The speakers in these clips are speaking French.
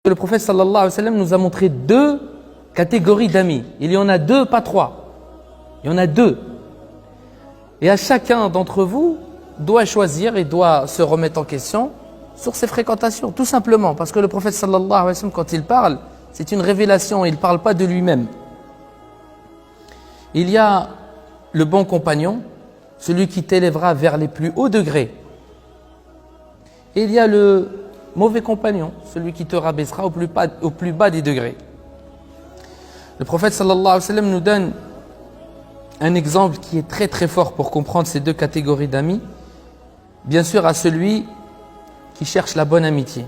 Le prophète sallallahu alayhi wa sallam nous a montré deux catégories d'amis. Il y en a deux, pas trois. Il y en a deux. Et à chacun d'entre vous doit choisir et doit se remettre en question sur ses fréquentations, tout simplement. Parce que le prophète sallallahu alayhi wa sallam, quand il parle, c'est une révélation, il ne parle pas de lui-même. Il y a le bon compagnon, celui qui t'élèvera vers les plus hauts degrés. Et il y a le mauvais compagnon, celui qui te rabaissera au plus bas des degrés. Le prophète sallallahu alayhi wa sallam nous donne un exemple qui est très très fort pour comprendre ces deux catégories d'amis. Bien sûr, à celui qui cherche la bonne amitié.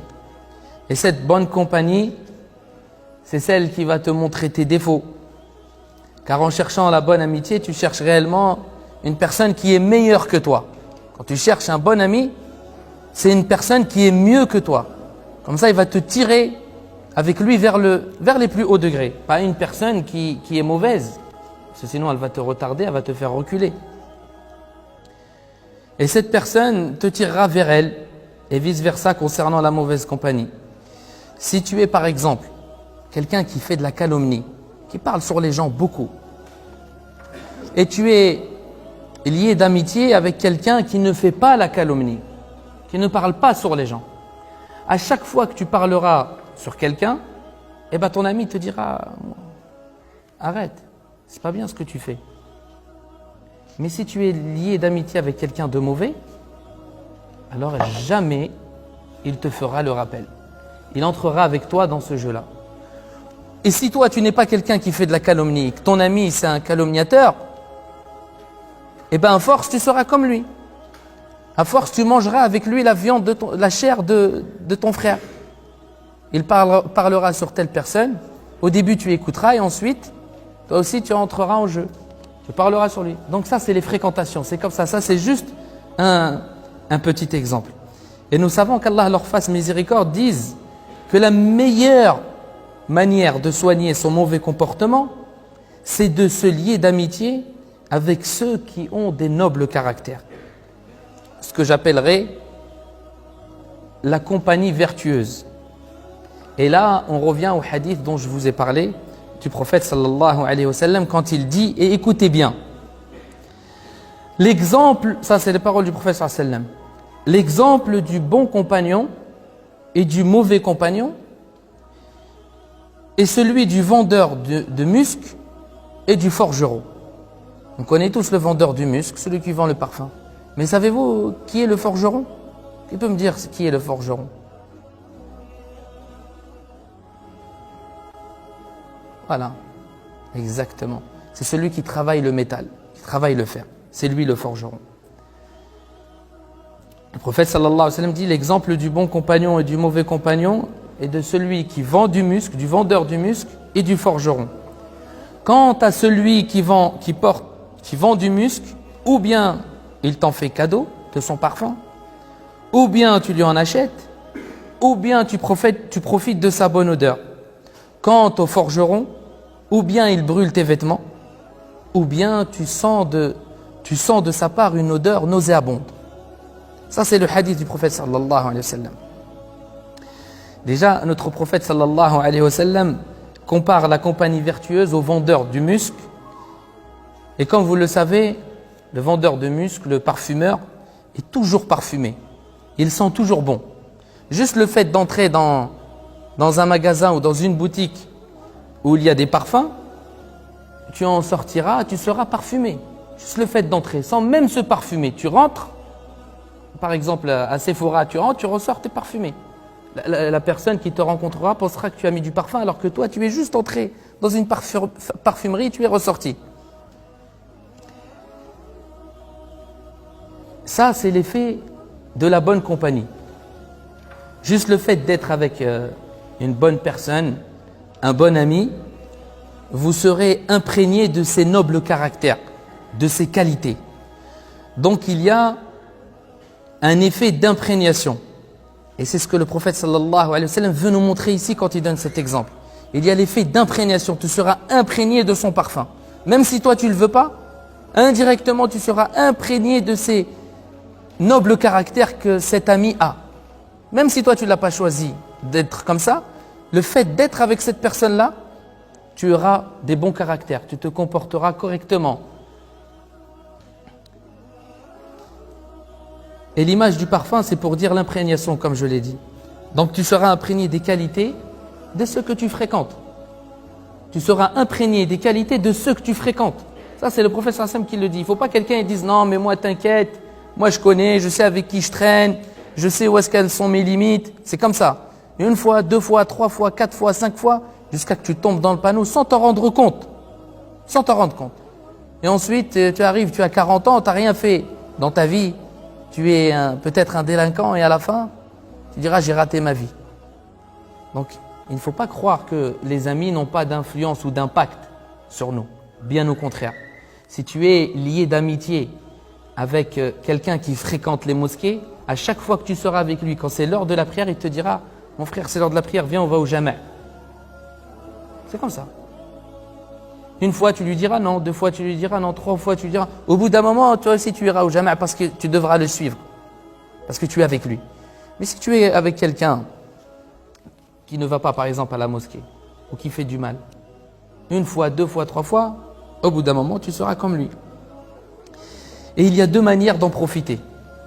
Et cette bonne compagnie, c'est celle qui va te montrer tes défauts. Car en cherchant la bonne amitié, tu cherches réellement une personne qui est meilleure que toi. Quand tu cherches un bon ami, c'est une personne qui est mieux que toi. Comme ça, il va te tirer avec lui vers les plus hauts degrés. Pas une personne qui est mauvaise. Parce que sinon, elle va te retarder, elle va te faire reculer. Et cette personne te tirera vers elle et vice-versa concernant la mauvaise compagnie. Si tu es par exemple quelqu'un qui fait de la calomnie, qui parle sur les gens beaucoup, et tu es lié d'amitié avec quelqu'un qui ne fait pas la calomnie, qui ne parle pas sur les gens, à chaque fois que tu parleras sur quelqu'un, eh ben ton ami te dira « Arrête, c'est pas bien ce que tu fais ». Mais si tu es lié d'amitié avec quelqu'un de mauvais, alors jamais il te fera le rappel. Il entrera avec toi dans ce jeu-là. Et si toi, tu n'es pas quelqu'un qui fait de la calomnie, que ton ami, c'est un calomniateur, eh bien, à force, tu seras comme lui. À force, tu mangeras avec lui la viande, la chair de ton frère. Il parlera sur telle personne. Au début, tu écouteras et ensuite, toi aussi, tu entreras en jeu. Tu parleras sur lui. Donc ça, c'est les fréquentations. C'est comme ça. Ça, c'est juste un petit exemple. Et nous savons qu'Allah leur fasse miséricorde, disent que la meilleure manière de soigner son mauvais comportement, c'est de se lier d'amitié avec ceux qui ont des nobles caractères. Ce que j'appellerais la compagnie vertueuse. Et là, on revient au hadith dont je vous ai parlé, du prophète sallallahu alayhi wa sallam, quand il dit, et écoutez bien, l'exemple, ça c'est les paroles du prophète sallallahu alayhi wa sallam, l'exemple du bon compagnon et du mauvais compagnon est celui du vendeur de musc et du forgeron. On connaît tous le vendeur du musc, celui qui vend le parfum. Mais savez-vous qui est le forgeron? Qui peut me dire qui est le forgeron? Voilà, exactement. C'est celui qui travaille le métal, qui travaille le fer. C'est lui le forgeron. Le prophète sallallahu alayhi wa sallam dit l'exemple du bon compagnon et du mauvais compagnon est de celui qui vend du musc, du vendeur du musc et du forgeron. Quant à celui qui vend du musc, ou bien il t'en fait cadeau de son parfum, ou bien tu lui en achètes, ou bien tu profites de sa bonne odeur. Quant au forgeron, ou bien il brûle tes vêtements, ou bien tu sens de sa part une odeur nauséabonde. Ça, c'est le hadith du prophète sallallahu alayhi wa sallam. Déjà, notre prophète sallallahu alayhi wa sallam compare la compagnie vertueuse au vendeur du musc. Et comme vous le savez, le vendeur de musc, le parfumeur, est toujours parfumé. Il sent toujours bon. Juste le fait d'entrer dans un magasin ou dans une boutique où il y a des parfums, tu en sortiras, tu seras parfumé. Juste le fait d'entrer, sans même se parfumer. Tu rentres, par exemple à Sephora, tu rentres, tu ressors, tu es parfumé. La personne qui te rencontrera pensera que tu as mis du parfum alors que toi, tu es juste entré dans une parfumerie et tu es ressorti. Ça, c'est l'effet de la bonne compagnie. Juste le fait d'être avec une bonne personne, un bon ami, vous serez imprégné de ses nobles caractères, de ses qualités. Donc il y a un effet d'imprégnation. Et c'est ce que le prophète sallallahu alayhi wa sallam veut nous montrer ici quand il donne cet exemple. Il y a l'effet d'imprégnation, tu seras imprégné de son parfum. Même si toi tu ne le veux pas, indirectement tu seras imprégné de ces nobles caractères que cet ami a. Même si toi tu ne l'as pas choisi d'être comme ça, le fait d'être avec cette personne-là, tu auras des bons caractères, tu te comporteras correctement. Et l'image du parfum, c'est pour dire l'imprégnation, comme je l'ai dit. Donc tu seras imprégné des qualités de ceux que tu fréquentes. Tu seras imprégné des qualités de ceux que tu fréquentes. Ça, c'est le professeur Hassan qui le dit. Il ne faut pas que quelqu'un dise « Non, mais moi, t'inquiète, moi, je connais, je sais avec qui je traîne, je sais où est-ce qu'elles sont mes limites. » C'est comme ça. Une fois, deux fois, trois fois, quatre fois, cinq fois, jusqu'à que tu tombes dans le panneau sans t'en rendre compte. Sans t'en rendre compte. Et ensuite, tu arrives, tu as 40 ans, tu n'as rien fait dans ta vie. Tu es peut-être un délinquant et à la fin, tu diras « J'ai raté ma vie. » Donc, il ne faut pas croire que les amis n'ont pas d'influence ou d'impact sur nous. Bien au contraire. Si tu es lié d'amitié avec quelqu'un qui fréquente les mosquées, à chaque fois que tu seras avec lui, quand c'est l'heure de la prière, il te dira « Mon frère, c'est l'heure de la prière, viens, on va au jama'. » C'est comme ça. Une fois, tu lui diras non, deux fois, tu lui diras non, trois fois, tu lui diras. Au bout d'un moment, toi aussi, tu iras au jama' parce que tu devras le suivre. Parce que tu es avec lui. Mais si tu es avec quelqu'un qui ne va pas, par exemple, à la mosquée, ou qui fait du mal, une fois, deux fois, trois fois, au bout d'un moment, tu seras comme lui. Et il y a deux manières d'en profiter.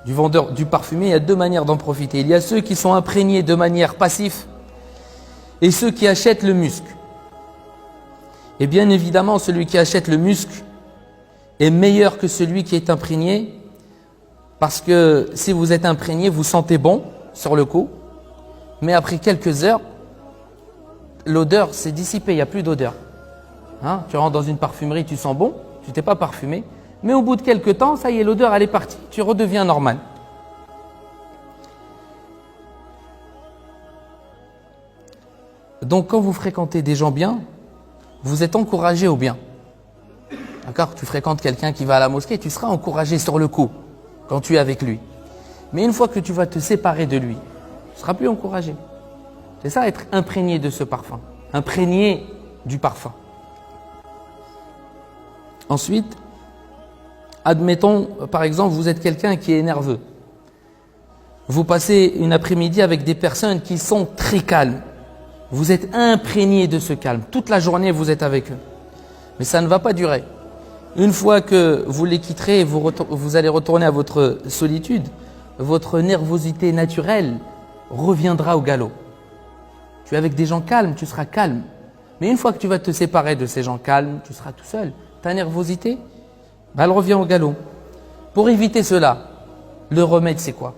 Du vendeur, du parfumé, il y a deux manières d'en profiter. Il y a ceux qui sont imprégnés de manière passive et ceux qui achètent le musc. Et bien évidemment, celui qui achète le musc est meilleur que celui qui est imprégné, parce que si vous êtes imprégné, vous sentez bon sur le coup, mais après quelques heures, l'odeur s'est dissipée, il n'y a plus d'odeur. Hein? Tu rentres dans une parfumerie, tu sens bon, tu t'es pas parfumé, mais au bout de quelques temps, ça y est, l'odeur elle est partie, tu redeviens normal. Donc quand vous fréquentez des gens bien, vous êtes encouragé au bien. D'accord? Tu fréquentes quelqu'un qui va à la mosquée, tu seras encouragé sur le coup quand tu es avec lui. Mais une fois que tu vas te séparer de lui, tu ne seras plus encouragé. C'est ça, être imprégné de ce parfum, imprégné du parfum. Ensuite, admettons, par exemple, vous êtes quelqu'un qui est nerveux. Vous passez une après-midi avec des personnes qui sont très calmes. Vous êtes imprégné de ce calme. Toute la journée, vous êtes avec eux. Mais ça ne va pas durer. Une fois que vous les quitterez, vous allez retourner à votre solitude, votre nervosité naturelle reviendra au galop. Tu es avec des gens calmes, tu seras calme. Mais une fois que tu vas te séparer de ces gens calmes, tu seras tout seul. Ta nervosité, elle revient au galop. Pour éviter cela, le remède c'est quoi?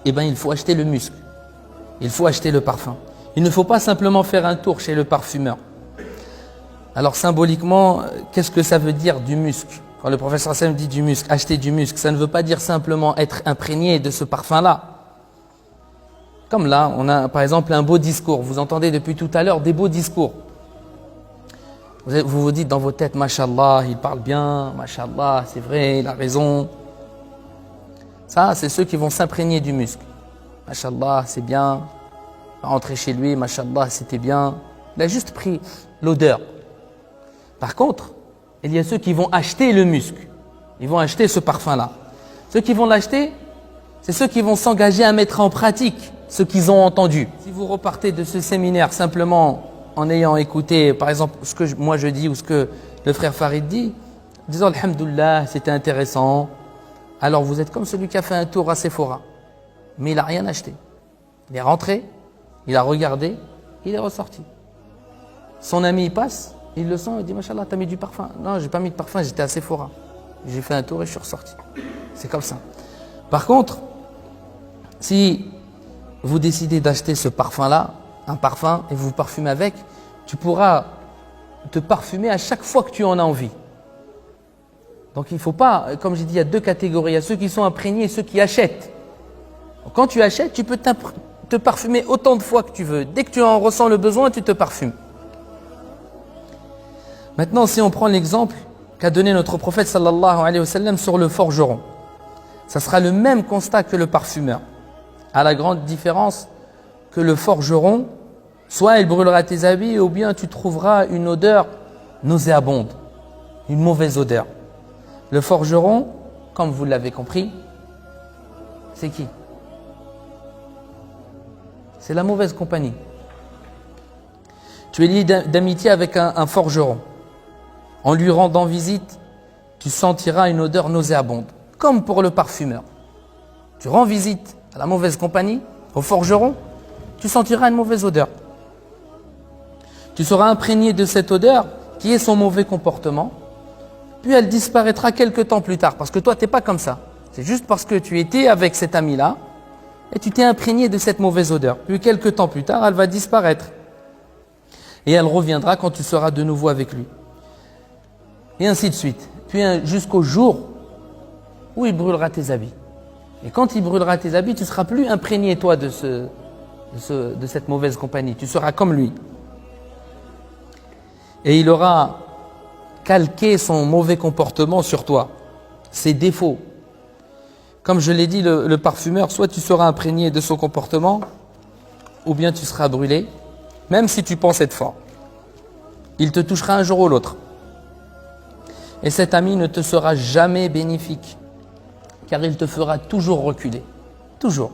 Eh bien, il faut acheter le musc. Il faut acheter le parfum. Il ne faut pas simplement faire un tour chez le parfumeur. Alors symboliquement, qu'est-ce que ça veut dire du musc? Quand le professeur Hassan dit du musc, acheter du musc, ça ne veut pas dire simplement être imprégné de ce parfum-là. Comme là, on a par exemple un beau discours. Vous entendez depuis tout à l'heure des beaux discours. Vous vous dites dans vos têtes, Mashallah, il parle bien, Mashallah, c'est vrai, il a raison. Ça, c'est ceux qui vont s'imprégner du musc. Mashallah, c'est bien. Rentrer chez lui, Mashallah, c'était bien. Il a juste pris l'odeur. Par contre, il y a ceux qui vont acheter le musc. Ils vont acheter ce parfum-là. Ceux qui vont l'acheter, c'est ceux qui vont s'engager à mettre en pratique ce qu'ils ont entendu. Si vous repartez de ce séminaire simplement en ayant écouté, par exemple, ce que moi je dis ou ce que le frère Farid dit, disant Alhamdoulilah, c'était intéressant. Alors vous êtes comme celui qui a fait un tour à Sephora, mais il n'a rien acheté. Il est rentré, il a regardé, il est ressorti. Son ami il passe, il le sent, il dit Mashallah, t'as mis du parfum. Non, j'ai pas mis de parfum, j'étais à Sephora. J'ai fait un tour et je suis ressorti. C'est comme ça. Par contre, si vous décidez d'acheter ce parfum-là, un parfum, et vous vous parfumez avec, tu pourras te parfumer à chaque fois que tu en as envie. Donc il ne faut pas, comme j'ai dit, il y a deux catégories. Il y a ceux qui sont imprégnés et ceux qui achètent. Donc, quand tu achètes, tu peux te parfumer autant de fois que tu veux. Dès que tu en ressens le besoin, tu te parfumes. Maintenant, si on prend l'exemple qu'a donné notre prophète sallallahu alayhi wa sallam sur le forgeron, ça sera le même constat que le parfumeur. À la grande différence que le forgeron, soit il brûlera tes habits ou bien tu trouveras une odeur nauséabonde, une mauvaise odeur. Le forgeron, comme vous l'avez compris, c'est qui? C'est la mauvaise compagnie. Tu es lié d'amitié avec un forgeron. En lui rendant visite, tu sentiras une odeur nauséabonde, comme pour le parfumeur. Tu rends visite à la mauvaise compagnie, au forgeron, tu sentiras une mauvaise odeur. Tu seras imprégné de cette odeur qui est son mauvais comportement, puis elle disparaîtra quelques temps plus tard, parce que toi, tu n'es pas comme ça. C'est juste parce que tu étais avec cet ami-là, et tu t'es imprégné de cette mauvaise odeur. Puis quelques temps plus tard, elle va disparaître. Et elle reviendra quand tu seras de nouveau avec lui. Et ainsi de suite. Puis jusqu'au jour où il brûlera tes habits. Et quand il brûlera tes habits, tu ne seras plus imprégné, toi, de cette mauvaise compagnie. Tu seras comme lui. Et il aura calqué son mauvais comportement sur toi, ses défauts. Comme je l'ai dit, le parfumeur, soit tu seras imprégné de son comportement, ou bien tu seras brûlé, même si tu penses être fort. Il te touchera un jour ou l'autre. Et cet ami ne te sera jamais bénéfique, car il te fera toujours reculer. Toujours.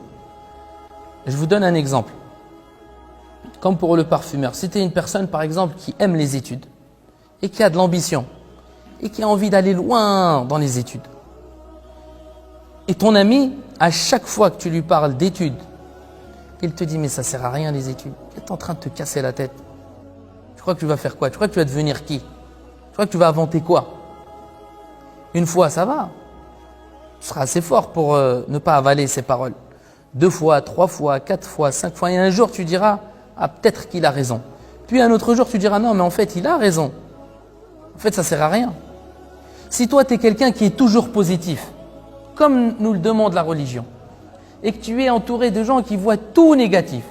Je vous donne un exemple. Comme pour le parfumeur, si tu es une personne, par exemple, qui aime les études, et qui a de l'ambition, et qui a envie d'aller loin dans les études, et ton ami, à chaque fois que tu lui parles d'études, il te dit « mais ça sert à rien les études, tu es en train de te casser la tête. Tu crois que tu vas faire quoi? Tu crois que tu vas devenir qui? Tu crois que tu vas inventer quoi ?» Une fois, ça va. Tu seras assez fort pour ne pas avaler ces paroles. 2 fois, 3 fois, 4 fois, 5 fois. Et un jour, tu diras « ah, peut-être qu'il a raison. » Puis un autre jour, tu diras « non, mais en fait, il a raison. En fait, ça ne sert à rien. » Si toi, tu es quelqu'un qui est toujours positif, comme nous le demande la religion, et que tu es entouré de gens qui voient tout négatif,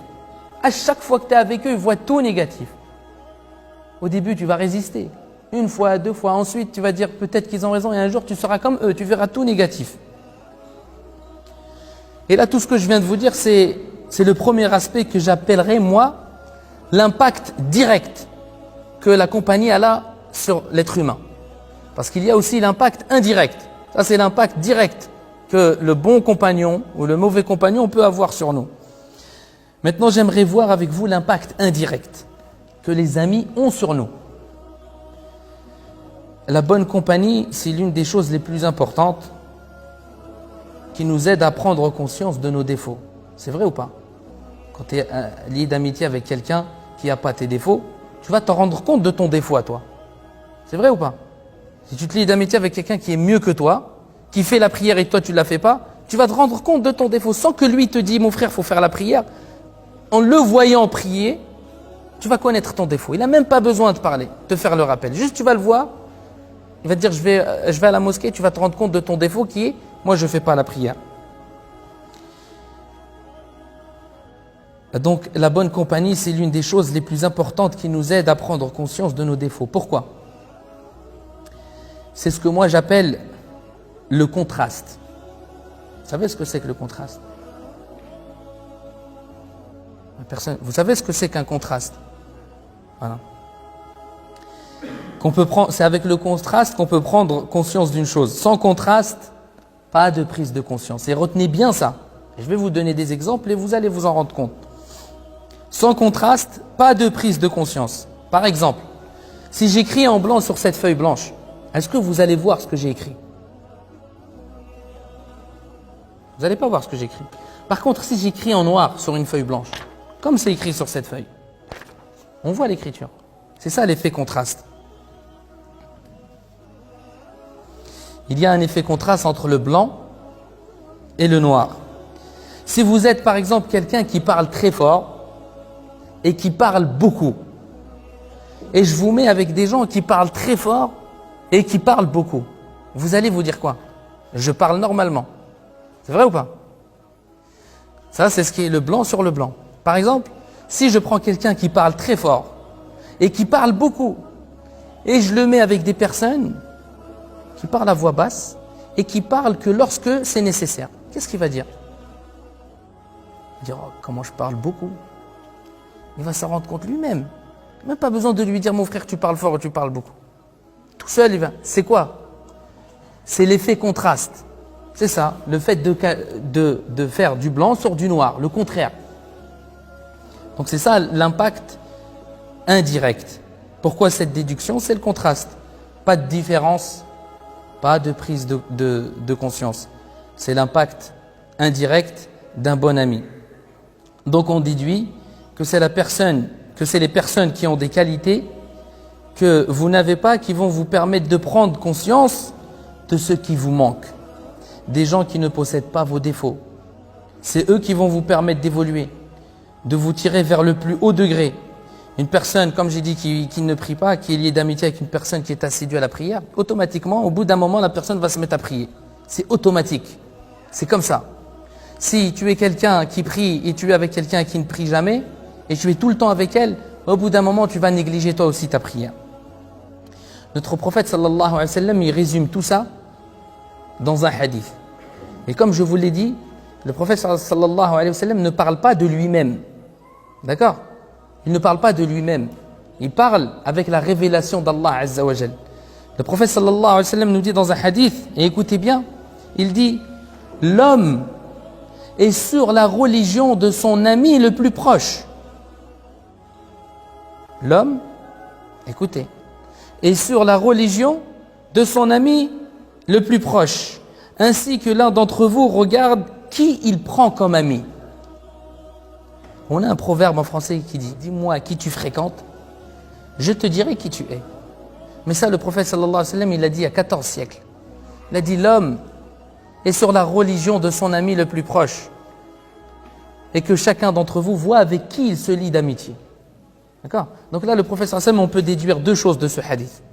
à chaque fois que tu es avec eux, ils voient tout négatif. Au début, tu vas résister. 1 fois, 2 fois, ensuite, tu vas dire peut-être qu'ils ont raison, et un jour, tu seras comme eux, tu verras tout négatif. Et là, tout ce que je viens de vous dire, c'est le premier aspect que j'appellerais, moi, l'impact direct que la compagnie a sur l'être humain. Parce qu'il y a aussi l'impact indirect. Ça, c'est l'impact direct que le bon compagnon ou le mauvais compagnon peut avoir sur nous. Maintenant, j'aimerais voir avec vous l'impact indirect que les amis ont sur nous. La bonne compagnie, c'est l'une des choses les plus importantes qui nous aide à prendre conscience de nos défauts. C'est vrai ou pas? Quand tu es lié d'amitié avec quelqu'un qui n'a pas tes défauts, tu vas t'en rendre compte de ton défaut à toi. C'est vrai ou pas? Si tu te lies d'amitié avec quelqu'un qui est mieux que toi, qui fait la prière et toi tu ne la fais pas, tu vas te rendre compte de ton défaut sans que lui te dise « mon frère, il faut faire la prière ». En le voyant prier, tu vas connaître ton défaut. Il n'a même pas besoin de parler, de faire le rappel. Juste tu vas le voir, il va te dire je vais à la mosquée, tu vas te rendre compte de ton défaut qui est « moi je ne fais pas la prière ». Donc la bonne compagnie, c'est l'une des choses les plus importantes qui nous aide à prendre conscience de nos défauts. Pourquoi? C'est ce que moi j'appelle le contraste. Vous savez ce que c'est que le contraste? Vous savez ce que c'est qu'un contraste? Voilà. C'est avec le contraste qu'on peut prendre conscience d'une chose. Sans contraste, pas de prise de conscience. Et retenez bien ça. Je vais vous donner des exemples et vous allez vous en rendre compte. Sans contraste, pas de prise de conscience. Par exemple, si j'écris en blanc sur cette feuille blanche, est-ce que vous allez voir ce que j'ai écrit? Vous n'allez pas voir ce que j'écris. Par contre, si j'écris en noir sur une feuille blanche, comme c'est écrit sur cette feuille, on voit l'écriture. C'est ça l'effet contraste. Il y a un effet contraste entre le blanc et le noir. Si vous êtes par exemple quelqu'un qui parle très fort et qui parle beaucoup, et je vous mets avec des gens qui parlent très fort et qui parlent beaucoup, vous allez vous dire quoi? Je parle normalement. C'est vrai ou pas? Ça, c'est ce qui est le blanc sur le blanc. Par exemple, si je prends quelqu'un qui parle très fort et qui parle beaucoup, et je le mets avec des personnes qui parlent à voix basse et qui parlent que lorsque c'est nécessaire, qu'est-ce qu'il va dire? Il va dire, oh, comment je parle beaucoup. Il va s'en rendre compte lui-même. Même pas besoin de lui dire, mon frère, tu parles fort ou tu parles beaucoup. Tout seul, il va. C'est quoi? C'est l'effet contraste. C'est ça, le fait de faire du blanc sur du noir, le contraire. Donc c'est ça l'impact indirect. Pourquoi cette déduction? C'est le contraste. Pas de différence, pas de prise de conscience. C'est l'impact indirect d'un bon ami. Donc on déduit que c'est les personnes qui ont des qualités que vous n'avez pas qui vont vous permettre de prendre conscience de ce qui vous manque. Des gens qui ne possèdent pas vos défauts. C'est eux qui vont vous permettre d'évoluer, de vous tirer vers le plus haut degré. Une personne, comme j'ai dit, qui ne prie pas, qui est liée d'amitié avec une personne qui est assidue à la prière, automatiquement, au bout d'un moment, la personne va se mettre à prier. C'est automatique. C'est comme ça. Si tu es quelqu'un qui prie et tu es avec quelqu'un qui ne prie jamais, et tu es tout le temps avec elle, au bout d'un moment, tu vas négliger toi aussi ta prière. Notre prophète sallallahu alayhi wa sallam, il résume tout ça dans un hadith. Et comme je vous l'ai dit, le prophète sallallahu alayhi wa sallam ne parle pas de lui-même. D'accord? Il ne parle pas de lui-même. Il parle avec la révélation d'Allah azza wa jal. Le prophète sallallahu alayhi wa sallam nous dit dans un hadith, et écoutez bien, il dit « L'homme est sur la religion de son ami le plus proche. » L'homme, écoutez, est sur la religion de son ami le plus proche, ainsi que l'un d'entre vous regarde qui il prend comme ami. On a un proverbe en français qui dit « Dis-moi qui tu fréquentes, je te dirai qui tu es. » Mais ça, le prophète sallallahu alayhi wa sallam, il l'a dit il y a 14 siècles. Il a dit « L'homme est sur la religion de son ami le plus proche et que chacun d'entre vous voit avec qui il se lie d'amitié. » D'accord? Donc là, le prophète sallallahu alayhi wa sallam, on peut déduire deux choses de ce hadith.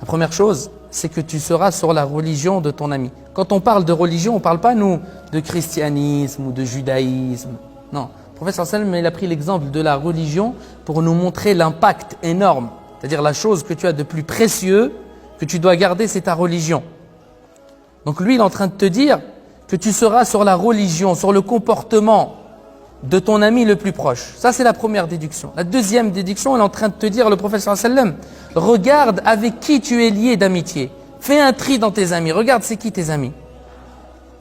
La première chose, c'est que tu seras sur la religion de ton ami. Quand on parle de religion, on ne parle pas, nous, de christianisme ou de judaïsme. Non. Le prophète sallallahu alayhi wa sallam, il a pris l'exemple de la religion pour nous montrer l'impact énorme. C'est-à-dire la chose que tu as de plus précieux, que tu dois garder, c'est ta religion. Donc lui, il est en train de te dire que tu seras sur la religion, sur le comportement de ton ami le plus proche. Ça, c'est la première déduction. La deuxième déduction, il est en train de te dire, le prophète sallallahu alayhi wa sallam, regarde avec qui tu es lié d'amitié. Fais un tri dans tes amis. Regarde c'est qui tes amis.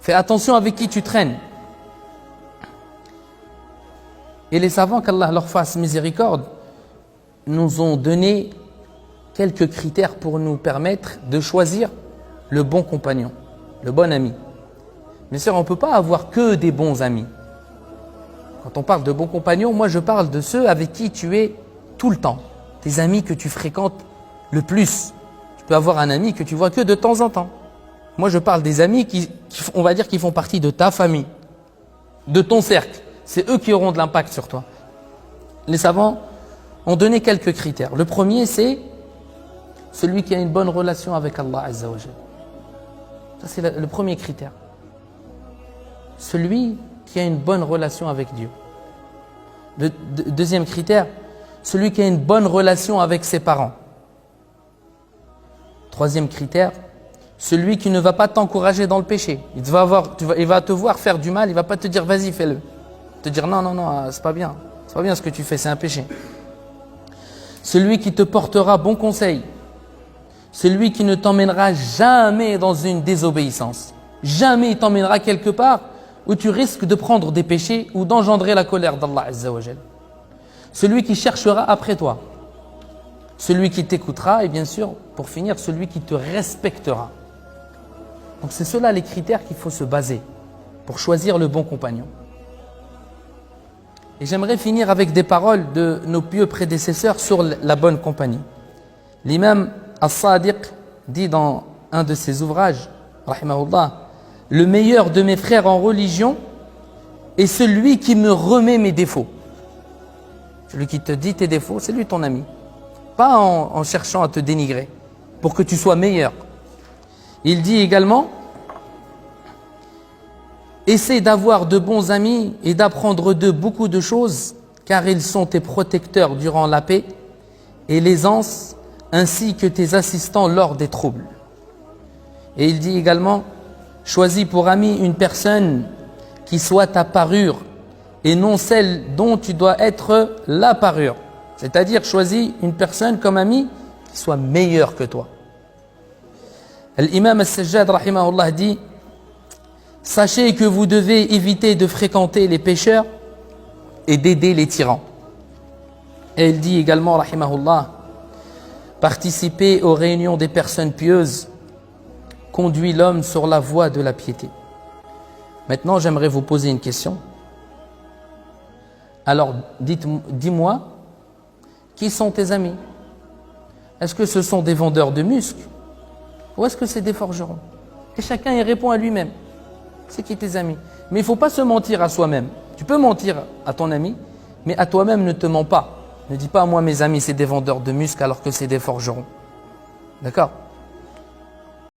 Fais attention avec qui tu traînes. Et les savants, qu'Allah leur fasse miséricorde, nous ont donné quelques critères pour nous permettre de choisir le bon compagnon, le bon ami. Bien sûr, on ne peut pas avoir que des bons amis. Quand on parle de bons compagnons, moi je parle de ceux avec qui tu es tout le temps. Tes amis que tu fréquentes le plus. Tu peux avoir un ami que tu vois que de temps en temps. Moi je parle des amis on va dire, qui font partie de ta famille, de ton cercle. C'est eux qui auront de l'impact sur toi. Les savants ont donné quelques critères. Le premier, c'est celui qui a une bonne relation avec Allah Azza wa Jal. Ça, c'est le premier critère. Celui qui a une bonne relation avec Dieu. Le deuxième critère, celui qui a une bonne relation avec ses parents. Troisième critère, celui qui ne va pas t'encourager dans le péché. Il va te voir faire du mal, il ne va pas te dire vas-y fais-le. Te dire non, c'est pas bien ce que tu fais, c'est un péché. Celui qui te portera bon conseil. Celui qui ne t'emmènera jamais dans une désobéissance. Jamais il t'emmènera quelque part où tu risques de prendre des péchés ou d'engendrer la colère d'Allah Azza wa Jal. Celui qui cherchera après toi. Celui qui t'écoutera et bien sûr, pour finir, celui qui te respectera. Donc c'est cela les critères qu'il faut se baser pour choisir le bon compagnon. Et j'aimerais finir avec des paroles de nos pieux prédécesseurs sur la bonne compagnie. L'imam As-Sadiq dit dans un de ses ouvrages, rahimahullah, « Le meilleur de mes frères en religion est celui qui me remet mes défauts. » Celui qui te dit tes défauts, c'est lui ton ami. Pas en cherchant à te dénigrer, pour que tu sois meilleur. Il dit également, « Essaie d'avoir de bons amis et d'apprendre d'eux beaucoup de choses, car ils sont tes protecteurs durant la paix et l'aisance, ainsi que tes assistants lors des troubles. » Et il dit également, « Choisis pour ami une personne qui soit ta parure et non celle dont tu dois être la parure. » C'est-à-dire, choisis une personne comme ami qui soit meilleure que toi. L'imam As-Sajjad, rahimahullah, dit, « Sachez que vous devez éviter de fréquenter les pécheurs et d'aider les tyrans. » Et il dit également, rahimahullah, participer aux réunions des personnes pieuses conduit l'homme sur la voie de la piété. Maintenant, j'aimerais vous poser une question. Alors, dis-moi, qui sont tes amis? Est-ce que ce sont des vendeurs de muscles ou est-ce que c'est des forgerons? Et chacun y répond à lui-même. C'est qui tes amis? Mais il ne faut pas se mentir à soi-même. Tu peux mentir à ton ami, mais à toi-même ne te mens pas. Ne dis pas, moi mes amis c'est des vendeurs de muscles alors que c'est des forgerons. D'accord?